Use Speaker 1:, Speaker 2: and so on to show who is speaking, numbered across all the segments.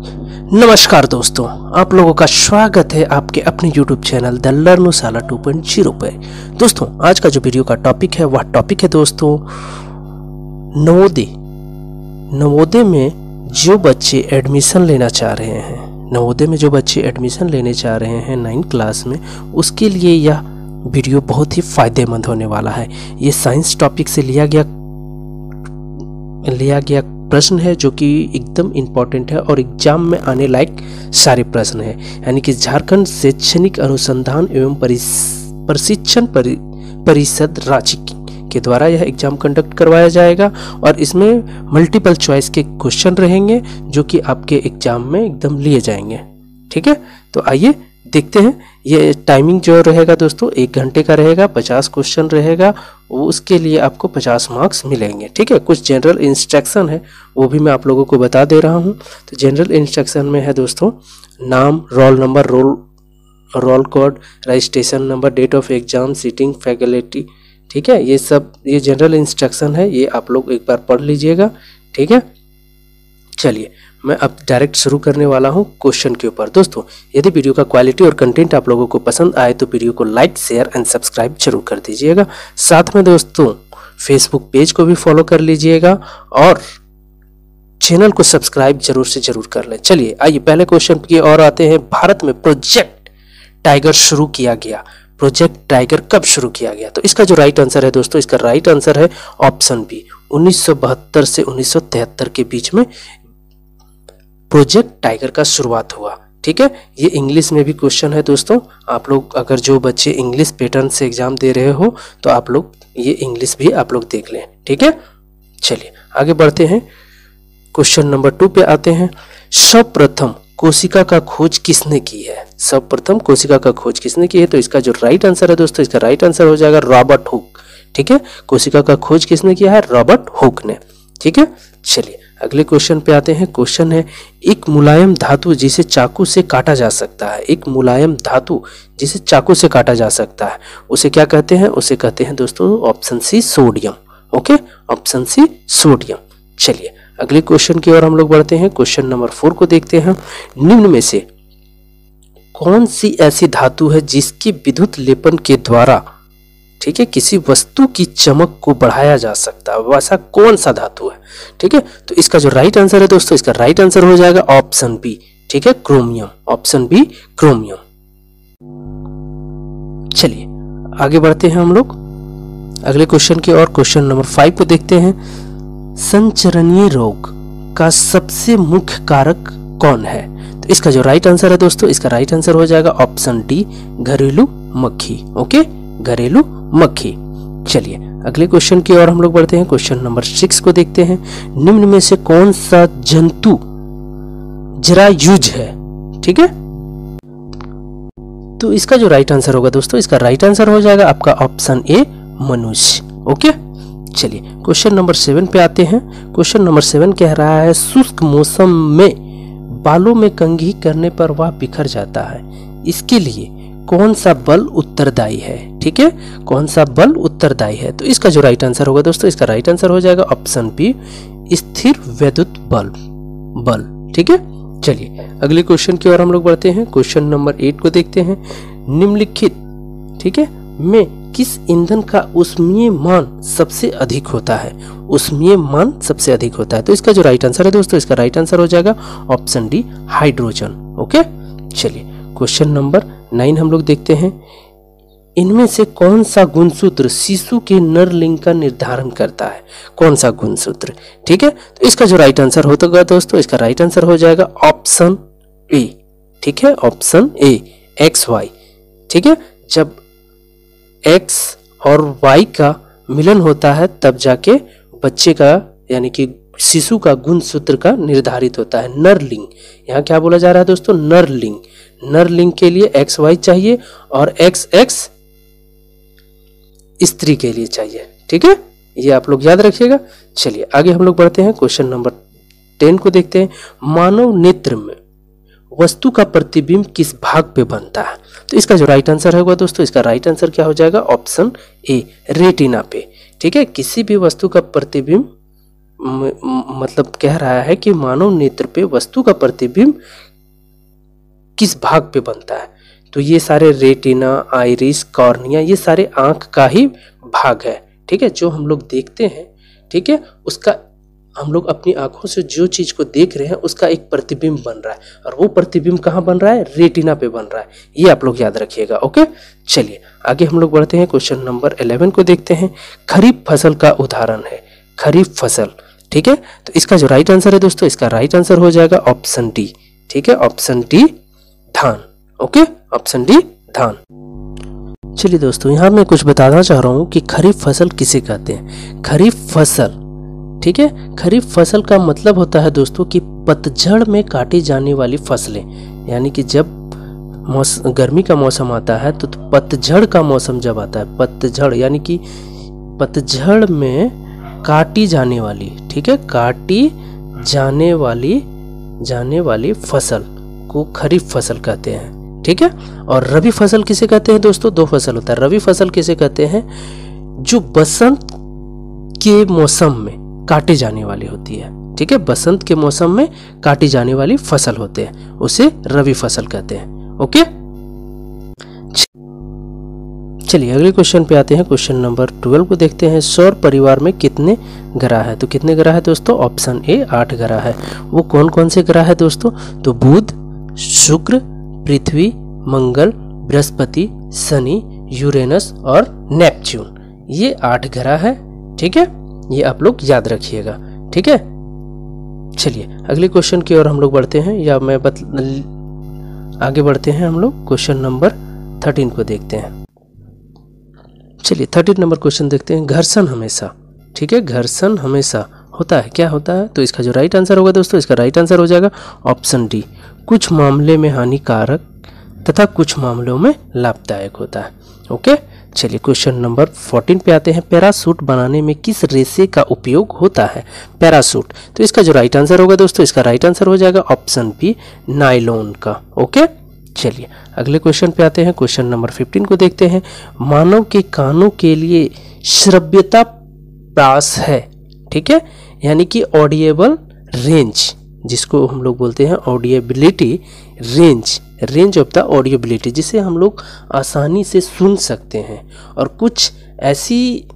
Speaker 1: नमस्कार दोस्तों, आप लोगों का स्वागत है आपके अपने YouTube चैनल द लर्नोशाला 2.0 पे। दोस्तों, आज का जो वीडियो का टॉपिक है वह टॉपिक है दोस्तों नवोदय में जो बच्चे एडमिशन लेना चाह रहे हैं, नवोदय में जो बच्चे एडमिशन लेने चाह रहे हैं 9th क्लास में, उसके लिए यह वीडियो बहुत ही फायदेमंद होने वाला है। ये साइंस टॉपिक से लिया गया प्रश्न है जो कि एकदम इम्पॉर्टेंट है और एग्जाम में आने लायक सारे प्रश्न है। यानी कि झारखंड शैक्षणिक अनुसंधान एवं प्रशिक्षण परिषद रांची के द्वारा यह एग्जाम कंडक्ट करवाया जाएगा और इसमें मल्टीपल चॉइस के क्वेश्चन रहेंगे जो कि आपके एग्जाम में एकदम लिए जाएंगे। ठीक है, तो आइए देखते हैं। ये टाइमिंग जो रहेगा दोस्तों 1 घंटे का रहेगा, 50 क्वेश्चन रहेगा, उसके लिए आपको 50 मार्क्स मिलेंगे। ठीक है, कुछ जनरल इंस्ट्रक्शन है वो भी मैं आप लोगों को बता दे रहा हूँ। तो जनरल इंस्ट्रक्शन में है दोस्तों नाम, roll number, roll code, registration number, date of exam, seating faculty. ठीक है, ये सब ये जनरल इंस्ट्रक्शन है, ये आप लोग एक बार पढ़ लीजिएगा। ठीक है, चलिए मैं अब डायरेक्ट शुरू करने वाला हूं क्वेश्चन के ऊपर। दोस्तों, यदि वीडियो का क्वालिटी और कंटेंट आप लोगों को पसंद आए तो वीडियो को लाइक, शेयर एंड सब्सक्राइब जरूर कर दीजिएगा। साथ में दोस्तों फेसबुक पेज को भी फॉलो कर लीजिएगा और चैनल को सब्सक्राइब जरूर से जरूर कर लें। चलिए आइए पहले क्वेश्चन की ओर आते हैं। भारत में प्रोजेक्ट टाइगर शुरू किया गया। प्रोजेक्ट टाइगर कब शुरू किया गया? तो इसका जो राइट आंसर है दोस्तों, इसका राइट आंसर है ऑप्शन बी, 1972 से 1973 के बीच में प्रोजेक्ट टाइगर का शुरुआत हुआ। ठीक है, ये इंग्लिश में भी क्वेश्चन है दोस्तों। आप लोग अगर जो बच्चे इंग्लिश पैटर्न से एग्जाम दे रहे हो तो आप लोग ये इंग्लिश भी आप लोग देख लें। ठीक है, चलिए आगे बढ़ते हैं। क्वेश्चन नंबर 2 पे आते हैं। सर्वप्रथम कोशिका का खोज किसने की है? सर्वप्रथम कोशिका का खोज किसने की है? तो इसका जो राइट आंसर है दोस्तों, इसका राइट आंसर हो जाएगा रॉबर्ट हुक। ठीक है, कोशिका का खोज किसने किया है? रॉबर्ट हुक ने। ठीक है, चलिए अगले क्वेश्चन पे आते हैं। क्वेश्चन है, एक मुलायम धातु जिसे चाकू से काटा जा सकता है, एक मुलायम धातु जिसे चाकू से काटा जा सकता है, उसे क्या कहते हैं? उसे कहते हैं दोस्तों option C, sodium. Okay, option C, sodium. चलिए अगले क्वेश्चन की ओर हम लोग बढ़ते हैं। क्वेश्चन नंबर 4 को देखते हैं। निम्न में से कौन सी ऐसी धातु है जिसकी विद्युत लेपन के द्वारा, ठीक है, किसी वस्तु की चमक को बढ़ाया जा सकता है? वैसा कौन सा धातु है? ठीक है, तो इसका जो राइट आंसर है दोस्तों, इसका राइट आंसर हो जाएगा ऑप्शन बी। ठीक है, क्रोमियम। Option B, chromium. चलिए आगे बढ़ते हैं हम लोग अगले क्वेश्चन की ओर। क्वेश्चन नंबर 5 को देखते हैं। संचरणीय रोग का सबसे मुख्य कारक कौन है? तो इसका जो राइट आंसर है दोस्तों, इसका राइट आंसर हो जाएगा ऑप्शन डी, घरेलू मक्खी। ओके, घरेलू मक्खी। चलिए अगले क्वेश्चन की ओर हम लोग बढ़ते हैं। क्वेश्चन नंबर 6 को देखते हैं। निम्न में से कौन सा जंतु जरायुज है? ठीक है, तो इसका जो राइट आंसर होगा दोस्तों, इसका राइट आंसर हो जाएगा आपका ऑप्शन ए, मनुष्य। ओके, चलिए क्वेश्चन नंबर 7 पे आते हैं। क्वेश्चन नंबर 7 कह रहा है, शुष्क मौसम में बालों में कंघी करने पर वह बिखर जाता है, इसके लिए कौन सा बल उत्तरदायी है? ठीक है, कौन सा बल उत्तरदायी है? तो इसका जो राइट आंसर होगा दोस्तों, इसका राइट आंसर हो जाएगा ऑप्शन बी, स्थिर वैद्युत बल। ठीक है, चलिए अगले क्वेश्चन की ओर हम लोग बढ़ते हैं। क्वेश्चन नंबर 8 को देखते हैं। निम्नलिखित, ठीक है, में किस ईंधन का ऊष्मीय मान सबसे अधिक होता है? ऊष्मीय मान सबसे अधिक होता है, तो इसका जो राइट आंसर है दोस्तों, इसका राइट आंसर हो जाएगा ऑप्शन डी, हाइड्रोजन। ओके, चलिए क्वेश्चन नंबर 9 हम लोग देखते हैं। इनमें से कौन सा गुणसूत्र शिशु के नर लिंग का निर्धारण करता है? कौन सा गुणसूत्र? ठीक है, तो इसका जो राइट आंसर होगा दोस्तों, इसका राइट आंसर हो जाएगा ऑप्शन ए। ठीक है, ऑप्शन ए, XY। ठीक है, जब X और Y का मिलन होता है तब जाके बच्चे का यानी कि शिशु का गुणसूत्र का निर्धारित होता है। नरलिंग, यहाँ क्या बोला जा रहा है दोस्तों? नरलिंग। नरलिंग के लिए XY चाहिए और XX स्त्री के लिए चाहिए। ठीक है, ये आप लोग याद रखिएगा। चलिए आगे हम लोग बढ़ते हैं। क्वेश्चन नंबर 10 को देखते हैं। मानव नेत्र में वस्तु का प्रतिबिंब किस भाग पे बनता है? तो इसका जो राइट आंसर होगा दोस्तों, इसका राइट आंसर क्या हो जाएगा? ऑप्शन ए, रेटिना पे। ठीक है, किसी भी वस्तु का प्रतिबिंब मतलब कह रहा है कि मानव नेत्र पे वस्तु का प्रतिबिंब किस भाग पे बनता है। तो ये सारे रेटिना, आइरिस, कॉर्निया, ये सारे आंख का ही भाग है। ठीक है, जो हम लोग देखते हैं, ठीक है, उसका हम लोग अपनी आंखों से जो चीज को देख रहे हैं उसका एक प्रतिबिंब बन रहा है, और वो प्रतिबिंब कहाँ बन रहा है? रेटिना पे बन रहा है। ये आप लोग याद रखिएगा। ओके, चलिए आगे हम लोग बढ़ते हैं। क्वेश्चन नंबर 11 को देखते हैं। खरीफ फसल का उदाहरण है खरीफ फसल। ठीक है, तो इसका जो राइट आंसर है दोस्तों, इसका राइट आंसर हो जाएगा ऑप्शन डी। ठीक है, ऑप्शन डी धान। ओके, ऑप्शन डी धान। चलिए दोस्तों, यहाँ मैं कुछ बताना चाह रहा हूँ कि खरीफ फसल किसे कहते हैं। खरीफ फसल, ठीक है, खरीफ फसल का मतलब होता है दोस्तों कि पतझड़ में काटी जाने वाली फसलें। यानी कि जब गर्मी का मौसम आता है तो पतझड़ का मौसम जब आता है, पतझड़ यानी कि पतझड़ में काटी जाने वाली, ठीक है, काटी जाने वाली फसल को खरीफ फसल कहते हैं। ठीक है, और रबी फसल किसे कहते हैं दोस्तों? दो फसल होता है। रबी फसल किसे कहते हैं? जो बसंत के मौसम में काटे जाने वाली होती है। ठीक है, बसंत के मौसम में काटी जाने वाली फसल होते हैं, उसे रबी फसल कहते हैं। ओके, चलिए अगले क्वेश्चन पे आते हैं। क्वेश्चन नंबर 12 को देखते हैं। सौर परिवार में कितने ग्रह है? तो कितने ग्रह है दोस्तों? ऑप्शन ए 8 ग्रह है। वो कौन कौन से ग्रह है दोस्तों? तो बुध, शुक्र, पृथ्वी, मंगल, बृहस्पति, शनि, यूरेनस और नेपच्यून, ये 8 ग्रह है। ठीक है, ये आप लोग याद रखिएगा। ठीक है, चलिए अगले क्वेश्चन की ओर हम लोग बढ़ते हैं, या मैं आगे बढ़ते हैं हम लोग। क्वेश्चन नंबर 13 को देखते हैं। चलिए 13 नंबर क्वेश्चन देखते हैं। घर्षण हमेशा, ठीक है, घर्षण हमेशा होता है, क्या होता है? तो इसका जो राइट आंसर होगा दोस्तों, इसका राइट आंसर हो जाएगा ऑप्शन डी। कुछ मामले में हानिकारक तथा कुछ मामलों में लाभदायक होता है। ओके, चलिए क्वेश्चन नंबर 14 पे आते हैं। पैराशूट बनाने में किस रेशे का उपयोग होता है? पैराशूट, तो इसका जो राइट आंसर होगा दोस्तों, इसका राइट आंसर हो जाएगा ऑप्शन बी, नायलॉन का। ओके, चलिए अगले क्वेश्चन पे आते हैं। क्वेश्चन नंबर 15 को देखते हैं। मानव के कानों के लिए श्रव्यता प्रास है, ठीक है, यानी कि ऑडिएबल रेंज, जिसको हम लोग बोलते हैं ऑडिएबिलिटी रेंज, रेंज ऑफ द ऑडिएबिलिटी, जिसे हम लोग आसानी से सुन सकते हैं। और कुछ ऐसी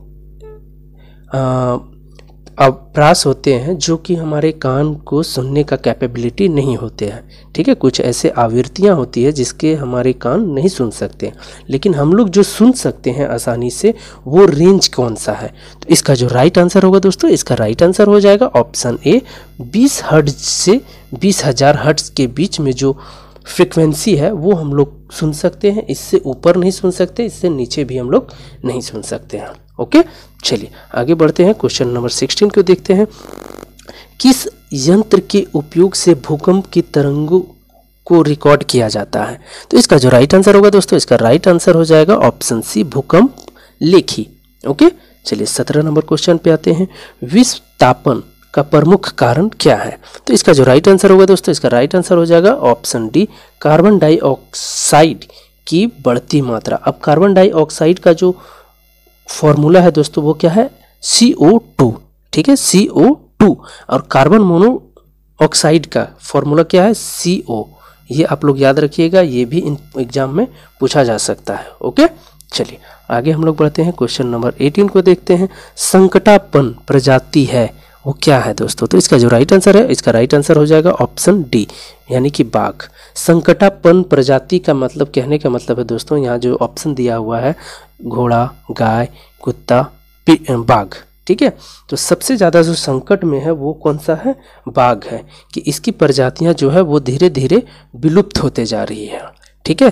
Speaker 1: प्रास होते हैं जो कि हमारे कान को सुनने का कैपेबिलिटी नहीं होते हैं। ठीक है, कुछ ऐसे आवृत्तियां होती है जिसके हमारे कान नहीं सुन सकते, लेकिन हम लोग जो सुन सकते हैं आसानी से, वो रेंज कौन सा है? तो इसका जो राइट आंसर होगा दोस्तों, इसका राइट आंसर हो जाएगा ऑप्शन ए, 20 हर्ट्ज से 20,000 हर्ट्ज के बीच में जो फ्रिक्वेंसी है वो हम लोग सुन सकते हैं। इससे ऊपर नहीं सुन सकते, इससे नीचे भी हम लोग नहीं सुन सकते हैं। ओके, चलिए आगे बढ़ते हैं। क्वेश्चन नंबर 16 को देखते हैं। किस यंत्र के उपयोग से भूकंप की तरंगों को रिकॉर्ड किया जाता है? तो इसका जो राइट आंसर होगा दोस्तों, इसका राइट आंसर हो जाएगा ऑप्शन सी, भूकंप लेखी। ओके, चलिए 17 नंबर क्वेश्चन पे आते हैं। विश्व तापन का प्रमुख कारण क्या है? तो इसका जो राइट आंसर होगा दोस्तों, इसका राइट आंसर हो जाएगा ऑप्शन डी, कार्बन डाइऑक्साइड की बढ़ती मात्रा। अब कार्बन डाइऑक्साइड का जो फॉर्मूला है दोस्तों वो क्या है? CO2। ठीक है, CO2। और कार्बन मोनोऑक्साइड का फॉर्मूला क्या है? CO। ये आप लोग याद रखिएगा, ये भी एग्जाम में पूछा जा सकता है। ओके, चलिए आगे हम लोग बढ़ते हैं। क्वेश्चन नंबर 18 को देखते हैं। संकटापन प्रजाति है, वो क्या है दोस्तों? तो इसका जो राइट आंसर है, इसका राइट आंसर हो जाएगा ऑप्शन डी, यानी कि बाघ। संकटापन प्रजाति का मतलब, कहने का मतलब है दोस्तों, यहाँ जो ऑप्शन दिया हुआ है, घोड़ा, गाय, कुत्ता, बाघ। ठीक है, तो सबसे ज़्यादा जो संकट में है वो कौन सा है? बाघ है, कि इसकी प्रजातियां जो है वो धीरे धीरे विलुप्त होते जा रही है। ठीक है,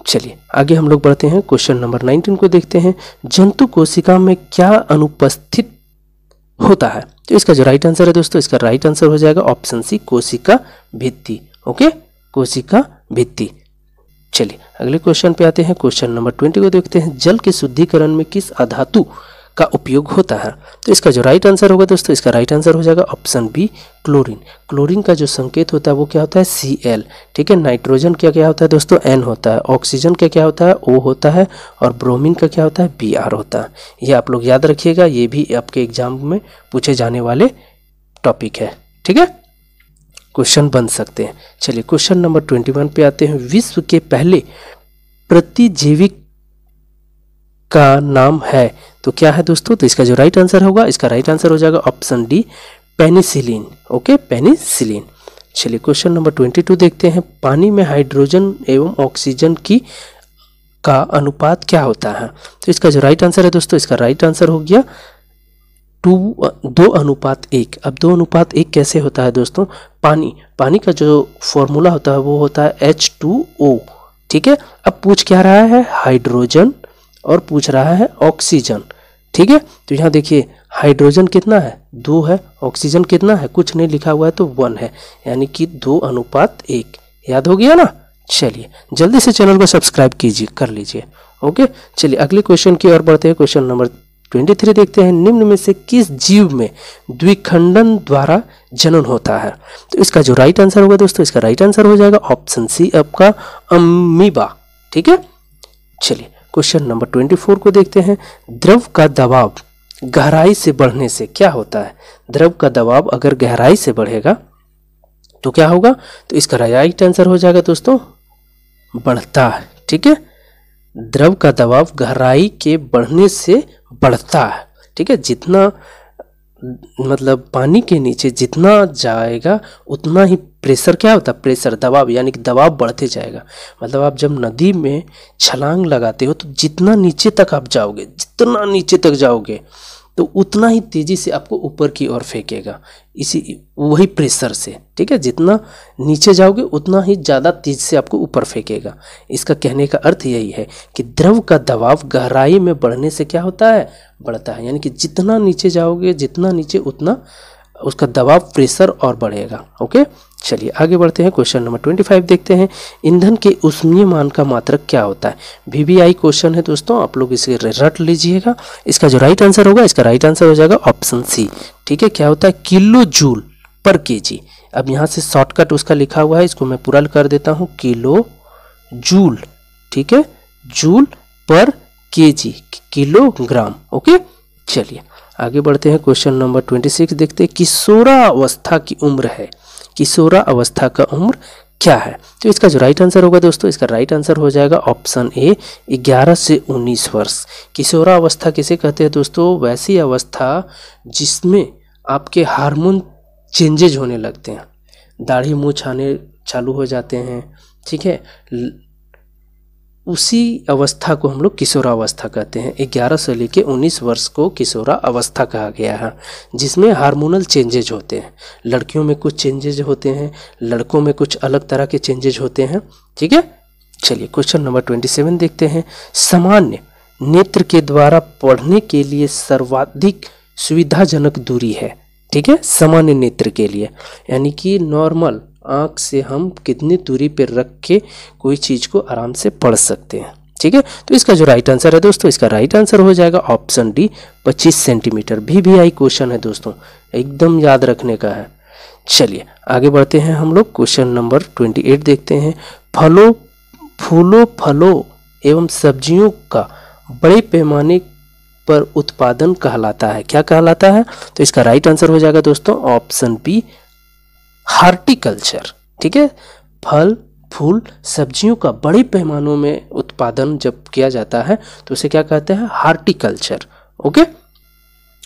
Speaker 1: चलिए आगे हम लोग बढ़ते हैं। क्वेश्चन नंबर 19 को देखते हैं। जंतु कोशिका में क्या अनुपस्थित होता है? तो इसका जो राइट आंसर है दोस्तों, इसका राइट आंसर हो जाएगा ऑप्शन सी, कोशिका भित्ति। ओके, कोशिका भित्ति। चलिए अगले क्वेश्चन पे आते हैं। क्वेश्चन नंबर 20 को देखते हैं। जल के शुद्धिकरण में किस अधातु का उपयोग होता है। तो इसका जो राइट आंसर होगा दोस्तों, इसका राइट आंसर हो जाएगा ऑप्शन बी क्लोरीन। क्लोरीन का जो संकेत होता है वो क्या होता है Cl, ठीक है। नाइट्रोजन का क्या होता है दोस्तों N होता है, ऑक्सीजन का क्या होता है O होता है, और ब्रोमीन का क्या होता है Br होता है। ये आप लोग याद रखिएगा, ये भी आपके एग्जाम में पूछे जाने वाले टॉपिक है, ठीक है, क्वेश्चन बन सकते हैं। चलिए क्वेश्चन नंबर 21 पे आते हैं। विश्व के पहले प्रतिजैविक का नाम है तो क्या है दोस्तों? तो इसका जो राइट आंसर होगा, इसका राइट आंसर हो जाएगा option D penicillin. Okay, penicillin. चलिए क्वेश्चन नंबर 22 देखते हैं। पानी में हाइड्रोजन एवं ऑक्सीजन की का अनुपात क्या होता है? तो इसका जो राइट आंसर है दोस्तों, इसका राइट आंसर हो गया 2:1। अब 2:1 कैसे होता है दोस्तों? पानी का जो फॉर्मूला होता है वो होता है H2O, ठीक है। अब पूछ क्या रहा है? हाइड्रोजन और पूछ रहा है ऑक्सीजन, ठीक है। तो यहाँ देखिए हाइड्रोजन कितना है? 2 है, ऑक्सीजन कितना है? कुछ नहीं लिखा हुआ है तो 1 है, यानी कि 2:1। याद हो गया ना? चलिए जल्दी से चैनल को सब्सक्राइब कर लीजिए। ओके, चलिए अगले क्वेश्चन की ओर बढ़ते हैं। क्वेश्चन नंबर 23 देखते हैं। निम्न में से किस जीव में द्विखंडन द्वारा जनन होता है? तो इसका जो राइट आंसर होगा दोस्तों, इसका राइट आंसर हो जाएगा ऑप्शन सी आपका अमीबा, ठीक है। चलिए क्वेश्चन नंबर 24 को देखते हैं। द्रव का दबाव गहराई से बढ़ने से क्या होता है? द्रव का दबाव अगर गहराई से बढ़ेगा तो क्या होगा? तो इसका राइट आंसर हो जाएगा दोस्तों बढ़ता है, ठीक है। द्रव का दबाव गहराई के बढ़ने से बढ़ता है, ठीक है। जितना मतलब पानी के नीचे जितना जाएगा उतना ही प्रेशर क्या होता है? प्रेशर, दबाव, यानी कि दबाव बढ़ते जाएगा। मतलब आप जब नदी में छलांग लगाते हो तो जितना नीचे तक आप जाओगे, जितना नीचे तक जाओगे तो उतना ही तेजी से आपको ऊपर की ओर फेंकेगा, इसी वही प्रेशर से, ठीक है। जितना नीचे जाओगे उतना ही ज़्यादा तेज से आपको ऊपर फेंकेगा। इसका कहने का अर्थ यही है कि द्रव का दबाव गहराई में बढ़ने से क्या होता है? बढ़ता है, यानी कि जितना नीचे जाओगे, जितना नीचे, उतना उसका दबाव, प्रेशर और बढ़ेगा। ओके, चलिए आगे बढ़ते हैं। क्वेश्चन नंबर 25 देखते हैं। ईंधन के ऊष्मीय मान का मात्रक क्या होता है? VVI क्वेश्चन है दोस्तों, आप लोग इसे रट लीजिएगा। इसका जो राइट आंसर होगा, इसका राइट आंसर हो जाएगा ऑप्शन सी, ठीक है। क्या होता है? किलो जूल पर केजी। अब यहाँ से शॉर्टकट उसका लिखा हुआ है, इसको मैं पूरा कर देता हूँ। किलो जूल, ठीक है, जूल पर केजी, किलोग्राम। ओके, चलिए आगे बढ़ते हैं। क्वेश्चन नंबर 26 देखते हैं। किशोरावस्था की उम्र है, किशोरावस्था का उम्र क्या है? तो इसका जो राइट आंसर होगा दोस्तों, इसका राइट आंसर हो जाएगा ऑप्शन ए 11 से 19 वर्ष। किशोरावस्था किसे कहते हैं दोस्तों? वैसी अवस्था जिसमें आपके हार्मोन चेंजेज होने लगते हैं, दाढ़ी मूंछ आने चालू हो जाते हैं, ठीक है। उसी अवस्था को हम लोग किशोरावस्था कहते हैं। 11 से लेके 19 वर्ष को किशोरावस्था कहा गया है, जिसमें हार्मोनल चेंजेज होते हैं। लड़कियों में कुछ चेंजेज होते हैं, लड़कों में कुछ अलग तरह के चेंजेज होते हैं, ठीक है। चलिए क्वेश्चन नंबर 27 देखते हैं। सामान्य नेत्र के द्वारा पढ़ने के लिए सर्वाधिक सुविधाजनक दूरी है, ठीक है, सामान्य नेत्र के लिए, यानी कि नॉर्मल आँख से हम कितनी दूरी पर रख के कोई चीज़ को आराम से पढ़ सकते हैं, ठीक है। तो इसका जो राइट आंसर है दोस्तों, इसका राइट आंसर हो जाएगा option D 25 centimetre. VVI question है दोस्तों, एकदम याद रखने का है। चलिए आगे बढ़ते हैं हम लोग। क्वेश्चन नंबर 28 देखते हैं। फलों एवं सब्जियों का बड़े पैमाने पर उत्पादन कहलाता है, क्या कहलाता है? तो इसका राइट आंसर हो जाएगा दोस्तों ऑप्शन बी हार्टिकल्चर, ठीक है। फल, फूल, सब्जियों का बड़े पैमानों में उत्पादन जब किया जाता है तो उसे क्या कहते हैं? हार्टिकल्चर। ओके,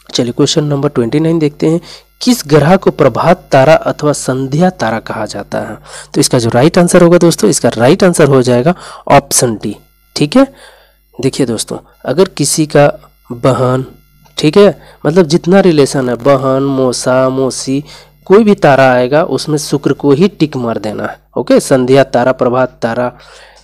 Speaker 1: चलिए क्वेश्चन नंबर 29 देखते हैं। किस ग्रह को प्रभात तारा अथवा संध्या तारा कहा जाता है? तो इसका जो राइट आंसर होगा दोस्तों, इसका राइट आंसर हो जाएगा ऑप्शन डी, ठीक है। देखिए दोस्तों, अगर किसी का बहन, ठीक है, मतलब जितना रिलेशन है, बहन, मौसा, मौसी, कोई भी तारा आएगा उसमें शुक्र को ही टिक मार देना है। ओके, संध्या तारा, प्रभात तारा,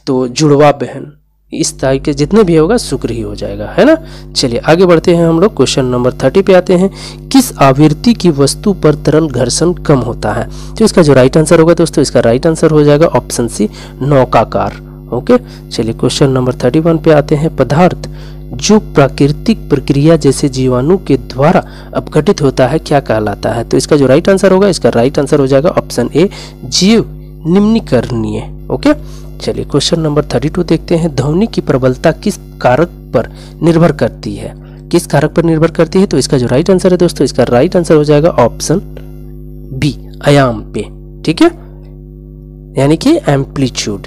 Speaker 1: तो जुड़वा बहन, इस टाइप के जितने भी होगा शुक्र ही हो जाएगा, है ना। चलिए आगे बढ़ते हैं हम लोग। क्वेश्चन नंबर 30 पे आते हैं। किस आवृत्ति की वस्तु पर तरल घर्षण कम होता है? तो इसका जो राइट आंसर होगा दोस्तों, इसका राइट आंसर हो जाएगा ऑप्शन सी नौकाकार। ओके, चलिए क्वेश्चन नंबर 31 पे आते हैं। पदार्थ जो प्राकृतिक प्रक्रिया जैसे जीवाणु के द्वारा अपघटित होता है क्या कहलाता है? तो इसका जो राइट आंसर होगा, इसका राइट आंसर हो जाएगा ऑप्शन ए, जीव निम्नीकरणीय। ओके, चलिए क्वेश्चन नंबर 32 देखते हैं। ध्वनि की प्रबलता किस कारक पर निर्भर करती है? किस कारक पर निर्भर करती है? तो इसका जो राइट आंसर है दोस्तों, इसका राइट आंसर हो जाएगा ऑप्शन बी, आयाम पे। ठीक है, यानी कि एम्पलीट्यूड।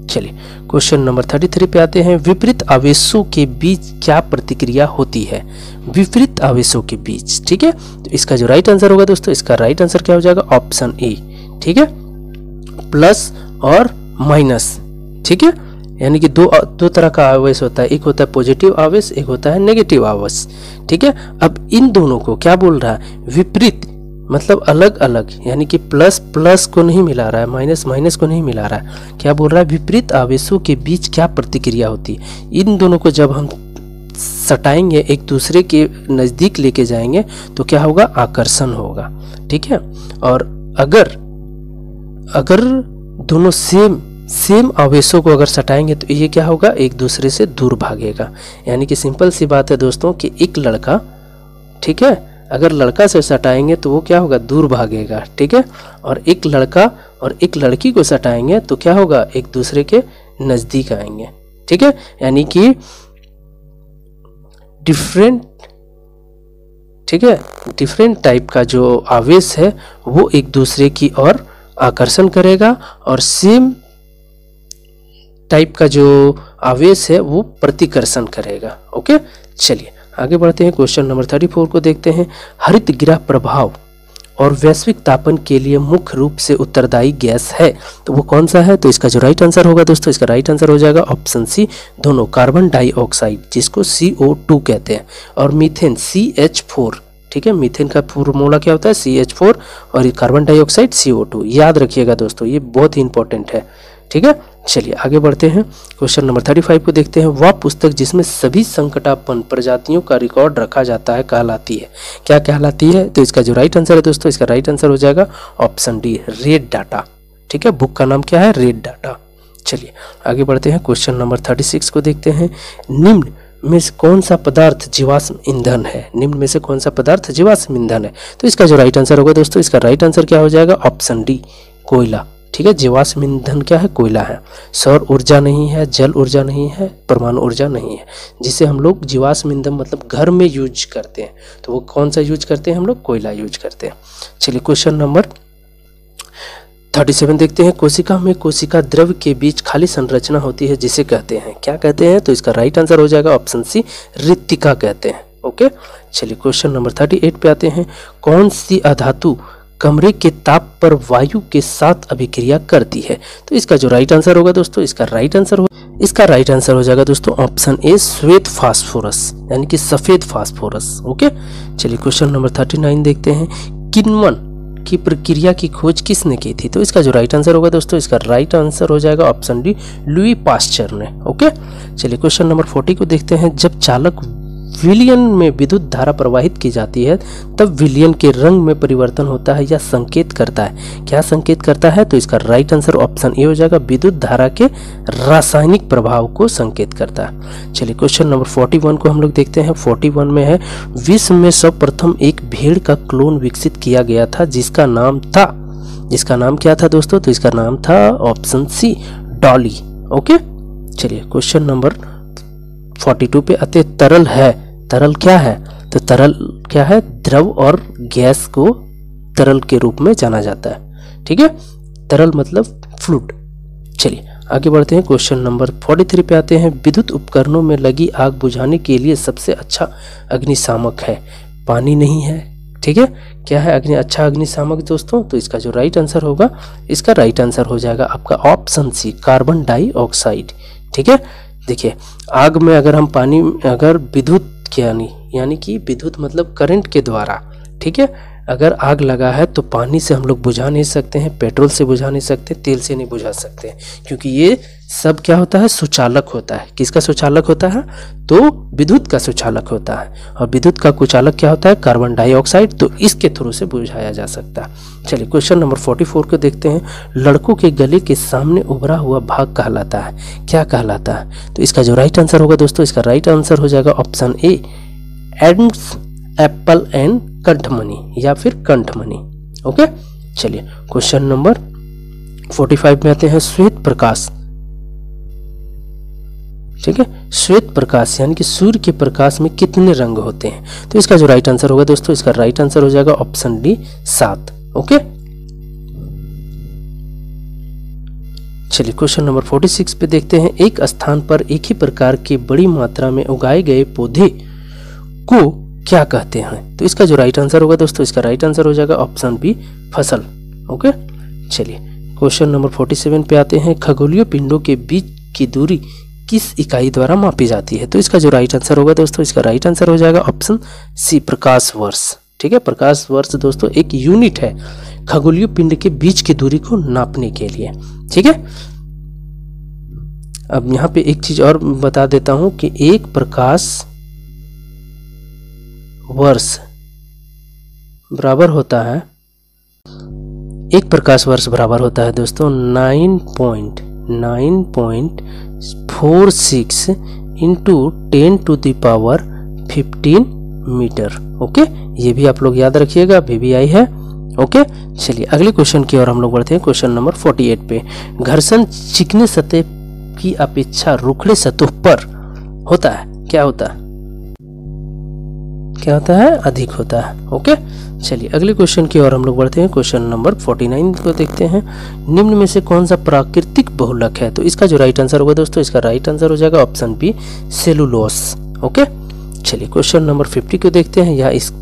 Speaker 1: चलिए क्वेश्चन नंबर 33 पे आते हैं। विपरीत आवेशों के बीच क्या प्रतिक्रिया होती है? विपरीत आवेशों के बीच, ठीक है, तो इसका जो राइट आंसर होगा दोस्तों, इसका राइट आंसर क्या हो जाएगा? ऑप्शन ए। ठीक है, प्लस और माइनस। ठीक है, यानी कि दो तरह का आवेश होता है, एक होता है पॉजिटिव आवेश, एक होता है नेगेटिव आवेश। ठीक है, अब इन दोनों को क्या बोल रहा है? विपरीत, मतलब अलग अलग, यानी कि प्लस प्लस को नहीं मिला रहा है, माइनस माइनस को नहीं मिला रहा है। क्या बोल रहा है? विपरीत आवेशों के बीच क्या प्रतिक्रिया होती है? इन दोनों को जब हम सटाएंगे, एक दूसरे के नज़दीक लेके जाएंगे तो क्या होगा? आकर्षण होगा। ठीक है, और अगर दोनों सेम आवेशों को अगर सटाएंगे तो ये क्या होगा? एक दूसरे से दूर भागेगा। यानी कि सिंपल सी बात है दोस्तों कि एक लड़का, ठीक है, अगर लड़का से सटाएंगे तो वो क्या होगा? दूर भागेगा। ठीक है, और एक लड़का और एक लड़की को सटाएंगे तो क्या होगा? एक दूसरे के नज़दीक आएंगे। ठीक है, यानी कि डिफरेंट टाइप का जो आवेश है वो एक दूसरे की ओर आकर्षण करेगा, और सेम टाइप का जो आवेश है वो प्रतिकर्षण करेगा। ओके, चलिए आगे बढ़ते हैं। क्वेश्चन नंबर 34 को देखते हैं। हरित गृह प्रभाव और वैश्विक तापन के लिए मुख्य रूप से उत्तरदायी गैस है, तो वो कौन सा है? तो इसका जो राइट आंसर होगा दोस्तों, इसका राइट आंसर हो जाएगा ऑप्शन सी, दोनों, कार्बन डाइऑक्साइड जिसको CO2 कहते हैं, और मीथेन CH4। ठीक है, मीथेन का फॉर्मूला क्या होता है? CH4, और कार्बन डाइऑक्साइड CO2। याद रखिएगा दोस्तों, ये बहुत ही इंपॉर्टेंट है। ठीक है, चलिए आगे बढ़ते हैं। क्वेश्चन नंबर 35 को देखते हैं। वह पुस्तक जिसमें सभी संकटापन्न प्रजातियों का रिकॉर्ड रखा जाता है कहलाती है? क्या कहलाती है? तो इसका जो राइट आंसर है दोस्तों, इसका राइट आंसर हो जाएगा ऑप्शन डी, रेड डाटा। ठीक है, बुक का नाम क्या है? Red data. चलिए आगे बढ़ते हैं। क्वेश्चन नंबर 36 को देखते हैं। निम्न में से कौन सा पदार्थ जीवाश्म ईंधन है? निम्न में से कौन सा पदार्थ जीवाश्म ईंधन है? तो इसका जो राइट आंसर होगा दोस्तों, इसका राइट आंसर क्या हो जाएगा? ऑप्शन डी, कोयला। ठीक है, जीवाश्म ईंधन क्या है? कोयला है। सौर ऊर्जा नहीं है, जल ऊर्जा नहीं है, परमाणु ऊर्जा नहीं है, जिसे हम लोग जीवाश्म ईंधन मतलब घर में यूज करते हैं। तो वो कौन सा यूज करते हैं? हम लोग कोयला यूज करते हैं। चलिए क्वेश्चन नंबर 37 देखते हैं। कोशिका में कोशिका द्रव्य के बीच खाली संरचना होती है जिसे कहते हैं? क्या कहते हैं? तो इसका राइट आंसर हो जाएगा ऑप्शन सी, रिक्तिका कहते हैं। ओके, चलिए क्वेश्चन नंबर 38 पे आते हैं। कौन सी अधातु कमरे के ताप पर वायु के साथ अभिक्रिया करती है? तो इसका जो राइट आंसर होगा दोस्तों, इसका राइट आंसर हो जाएगा दोस्तों ऑप्शन ए, श्वेत फास्फोरस, यानी कि सफेद फास्फोरस। ओके, चलिए क्वेश्चन नंबर 39 देखते हैं। किण्वन की प्रक्रिया की खोज किसने की थी? तो इसका जो राइट आंसर होगा दोस्तों, इसका राइट आंसर हो जाएगा ऑप्शन डी, लुई पास्चर ने। ओके, चलिए क्वेश्चन नंबर 40 को देखते हैं। जब चालक विलयन में विद्युत धारा प्रवाहित की जाती है तब विलयन के रंग में परिवर्तन होता है या संकेत करता है? क्या संकेत करता है? तो इसका राइट आंसर ऑप्शन ए हो जाएगा, विद्युत धारा के रासायनिक प्रभाव को संकेत करता है। चलिए क्वेश्चन नंबर 41 को हम लोग देखते हैं। 41 में है, विश्व में सर्वप्रथम एक भेड़ का क्लोन विकसित किया गया था जिसका नाम क्या था दोस्तों? तो इसका नाम था ऑप्शन सी, डॉली। ओके, चलिए क्वेश्चन नंबर 42 पे आते। तरल है, तरल क्या है? तो तरल क्या है? द्रव और गैस को तरल के रूप में जाना जाता है। ठीक है, तरल मतलब फ्लूइड। चलिए आगे बढ़ते हैं। क्वेश्चन नंबर 43 पे आते हैं। विद्युत उपकरणों में लगी आग बुझाने के लिए सबसे अच्छा अग्निशामक है? पानी नहीं है। ठीक है, क्या है अच्छा अग्निशामक दोस्तों? तो इसका जो राइट आंसर होगा, इसका राइट आंसर हो जाएगा आपका ऑप्शन सी, कार्बन डाइऑक्साइड। ठीक है, देखिए आग में अगर हम पानी, अगर विद्युत यानी कि विद्युत मतलब करंट के द्वारा, ठीक है, अगर आग लगा है तो पानी से हम लोग बुझा नहीं सकते हैं, पेट्रोल से बुझा नहीं सकते, तेल से नहीं बुझा सकते हैं, क्योंकि ये सब क्या होता है, सुचालक होता है। किसका सुचालक होता है? तो विद्युत का सुचालक होता है। और विद्युत का कुचालक क्या होता है? Carbon dioxide. तो इसके थ्रू से बुझाया जा सकता है। चलिए क्वेश्चन नंबर 44 को देखते हैं। लड़कों के गले के सामने उभरा हुआ भाग कहलाता है, क्या कहलाता है? तो इसका जो राइट आंसर होगा दोस्तों, इसका राइट आंसर हो जाएगा ऑप्शन ए, एंड्स, एप्पल एंड कंठमणि या फिर कंठमणि। ओके, चलिए क्वेश्चन नंबर 45 में आते हैं। श्वेत प्रकाश, ठीक है, श्वेत प्रकाश यानी कि सूर्य के प्रकाश में कितने रंग होते हैं? तो इसका जो राइट आंसर होगा दोस्तों, इसका राइट आंसर हो जाएगा ऑप्शन डी, 7। ओके, चलिए क्वेश्चन नंबर 46 पे देखते हैं। एक स्थान पर एक ही प्रकार के बड़ी मात्रा में उगाए गए पौधे को क्या कहते हैं? तो इसका जो राइट आंसर होगा दोस्तों, इसका राइट आंसर हो जाएगा ऑप्शन बी, फसल। ओके, चलिए क्वेश्चन नंबर 47 पे आते हैं। खगोलीय पिंडों के बीच की दूरी किस इकाई द्वारा मापी जाती है? तो इसका जो राइट आंसर होगा दोस्तों, इसका राइट आंसर हो जाएगा ऑप्शन सी, प्रकाश वर्ष। ठीक है, प्रकाश वर्ष दोस्तों एक यूनिट है खगोलीय पिंड के बीच की दूरी को नापने के लिए। ठीक है, अब यहाँ पे एक चीज और बता देता हूं कि एक प्रकाश वर्ष बराबर होता है, एक प्रकाश वर्ष बराबर होता है दोस्तों 9.46 इंटू 10⁻15 मीटर। ओके, ये भी आप लोग याद रखिएगा, VVI है। ओके, चलिए अगले क्वेश्चन की ओर हम लोग बढ़ते हैं। क्वेश्चन नंबर 48 पे। घर्षण चिकने सतह की अपेक्षा रुखड़े सतह पर होता है, क्या होता है? क्या होता है? अधिक होता है। ओके, चलिए अगले क्वेश्चन की ओर हम लोग बढ़ते हैं। क्वेश्चन नंबर 49 को देखते हैं। निम्न में से कौन सा प्राकृतिक बहुलक है? तो इसका जो राइट आंसर होगा दोस्तों, इसका राइट आंसर हो जाएगा ऑप्शन बी, सेलुलोस। ओके, चलिए क्वेश्चन नंबर 50 को देखते हैं। यह इस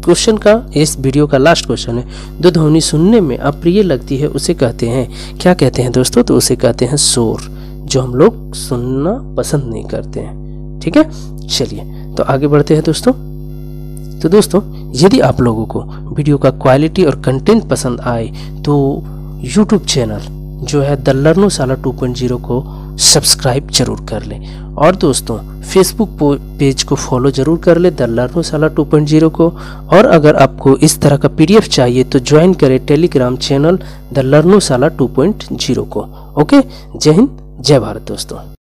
Speaker 1: क्वेश्चन का, इस वीडियो का लास्ट क्वेश्चन है। जो ध्वनि सुनने में अप्रिय लगती है उसे कहते हैं, क्या कहते हैं दोस्तों? तो उसे कहते हैं शोर, जो हम लोग सुनना पसंद नहीं करते हैं। ठीक है, चलिए तो आगे बढ़ते हैं दोस्तों। तो दोस्तों यदि आप लोगों को वीडियो का क्वालिटी और कंटेंट पसंद आए तो यूट्यूब चैनल जो है द लर्नोशाला 2.0 को सब्सक्राइब जरूर कर लें। और दोस्तों फेसबुक पेज को फॉलो जरूर कर लें, द लर्नोशाला 2.0 को। और अगर आपको इस तरह का PDF चाहिए तो ज्वाइन करें टेलीग्राम चैनल द लर्नोशाला 2.0 को। ओके, जय हिंद, जय भारत दोस्तों।